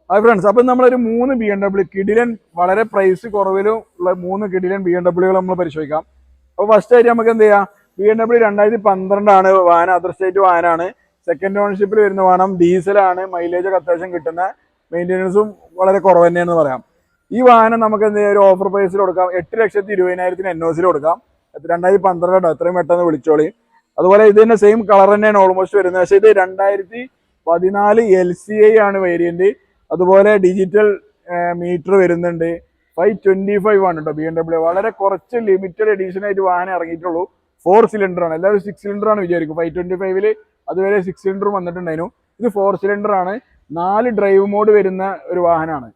Hi friends, അപ്പം നമ്മളൊരു 3 BMW കിടിലൻ വളരെ പ്രൈസ് കുറവിലും ഉള്ള 3 കിടിലൻ BMW നമ്മൾ പരിശോധിക്കാം. അപ്പോൾ ഫസ്റ്റ് ആയിട്ട് നമുക്ക് എന്ത് ചെയ്യാം, BMW 2012 വാഹനം, അതർ സ്റ്റേറ്റ് വാഹനമാണ്. സെക്കൻഡ് ഓണർഷിപ്പിൽ വരുന്ന വാഹനം, ഡീസലാണ്, മൈലേജ് ഒക്കെ അത്യാവശ്യം കിട്ടുന്ന, മെയിൻ്റെനൻസും വളരെ കുറവ് തന്നെയാണെന്ന് പറയാം. ഈ വാഹനം നമുക്ക് എന്ത് ചെയ്യാം, ഒരു ഓഫർ പ്രൈസിൽ കൊടുക്കാം. 8,20,000 NOCയിൽ കൊടുക്കാം. 2012 എത്രയും പെട്ടെന്ന് വിളിച്ചോളി. അതുപോലെ ഇത് തന്നെ സെയിം കളർ തന്നെയാണ് ഓൾമോസ്റ്റ് വരുന്നത്. പക്ഷേ ഇത് 2014 LCI ആണ് വേരിയന്റ്. അതുപോലെ ഡിജിറ്റൽ മീറ്റർ വരുന്നുണ്ട്. 525 ആണ് കേട്ടോ BMW. വളരെ കുറച്ച് ലിമിറ്റഡ് എഡീഷൻ ആയിട്ട് വാഹനം ഇറങ്ങിയിട്ടുള്ളൂ. 4 സിലിണ്ടർ ആണ്. എല്ലാവരും 6 സിലിണ്ടർ ആണ് വിചാരിക്കും. 525 അതുവരെ 6 സിലിണ്ടർ വന്നിട്ടുണ്ടായിരുന്നു. ഇത് 4 സിലിണ്ടർ ആണ്. 4 ഡ്രൈവ് മോഡ് വരുന്ന ഒരു വാഹനമാണ്.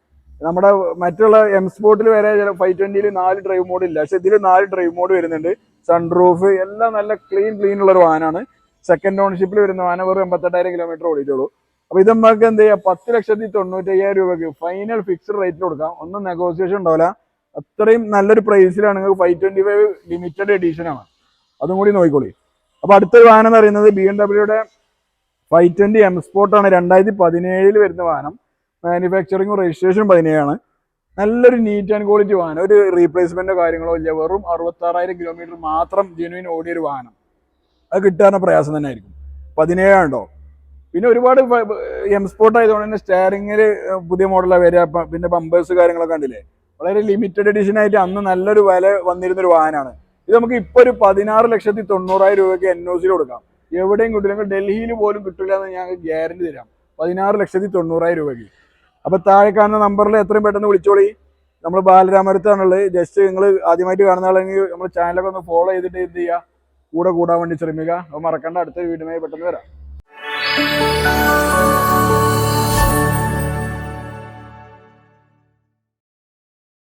നമ്മുടെ മറ്റുള്ള M സ്പോർട്ടിൽ വരെ 520 4 ഡ്രൈവ് മോഡ് ഇല്ല, പക്ഷെ ഇതിൽ 4 ഡ്രൈവ് മോഡ് വരുന്നുണ്ട്. സൺറൂഫ് എല്ലാം നല്ല ക്ലീൻ ഉള്ള ഒരു വാഹനമാണ്. സെക്കൻഡ് ഓണർഷിപ്പിൽ വരുന്ന വാഹനം വെറും 88,000 കിലോമീറ്റർ ഓടിയിട്ടുള്ളൂ. അപ്പൊ ഇത് നമുക്ക് എന്ത് ചെയ്യാം, 10,95,000 രൂപയ്ക്ക് ഫൈനൽ ഫിക്സ്ഡ് റേറ്റിൽ കൊടുക്കാം. ഒന്നും നെഗോസിയേഷൻ ഉണ്ടാവില്ല. അത്രയും നല്ലൊരു പ്രൈസിലാണ് നിങ്ങൾക്ക്. 525 ലിമിറ്റഡ് എഡീഷൻ ആണ്, അതും കൂടി നോക്കിക്കോളി. അപ്പൊ അടുത്തൊരു വാഹനം എന്ന് പറയുന്നത് BMW 520 M സ്പോർട്ട് ആണ്. 2017 വരുന്ന വാഹനം. മാനുഫാക്ചറിങ്ങും രജിസ്ട്രേഷനും 17 നല്ലൊരു നീറ്റ് ആൻഡ് ക്വാളിറ്റി വാഹനം. ഒരു റീപ്ലേസ്മെന്റോ കാര്യങ്ങളോ ഇല്ല. വെറും 66,000 കിലോമീറ്റർ മാത്രം ജെനുവിൻ ഓടിയൊരു വാഹനം. അത് കിട്ടാൻ പ്രയാസം തന്നെ ആയിരിക്കും. 17 ഉണ്ടോ. പിന്നെ ഒരുപാട് M സ്പോർട്ട് ആയതുകൊണ്ട് തന്നെ സ്റ്റാരിങ്ങിൽ പുതിയ മോഡലാണ് വരിക. പിന്നെ ബമ്പേഴ്സ് കാര്യങ്ങളൊക്കെ കണ്ടില്ലേ, വളരെ ലിമിറ്റഡ് എഡിഷൻ ആയിട്ട് അന്ന് നല്ലൊരു വില വന്നിരുന്നൊരു വാഹനമാണ്. ഇത് നമുക്ക് ഇപ്പോൾ ഒരു 16,90,000 രൂപയ്ക്ക് NOCയിൽ കൊടുക്കാം. എവിടെയും കിട്ടില്ല, ഡൽഹിയിൽ പോലും കിട്ടില്ല എന്ന് ഞങ്ങൾക്ക് ഗ്യാരണ്ടി തരാം. 16,90,000 രൂപയ്ക്ക്. അപ്പൊ താഴെ കാണുന്ന നമ്പറിൽ എത്രയും പെട്ടെന്ന് വിളിച്ചോളി. നമ്മൾ ബാലരാമപുരത്താണുള്ളത്. ജസ്റ്റ് നിങ്ങൾ ആദ്യമായിട്ട് കാണുന്ന ആളെങ്കിൽ നമ്മൾ ചാനലൊക്കെ ഒന്ന് ഫോളോ ചെയ്തിട്ട് എന്ത് ചെയ്യുക, കൂടെ കൂടാൻ വേണ്ടി ശ്രമിക്കുക. അപ്പോൾ മറക്കണ്ട, അടുത്ത വീഡിയോയുമായി പെട്ടെന്ന് വരാം.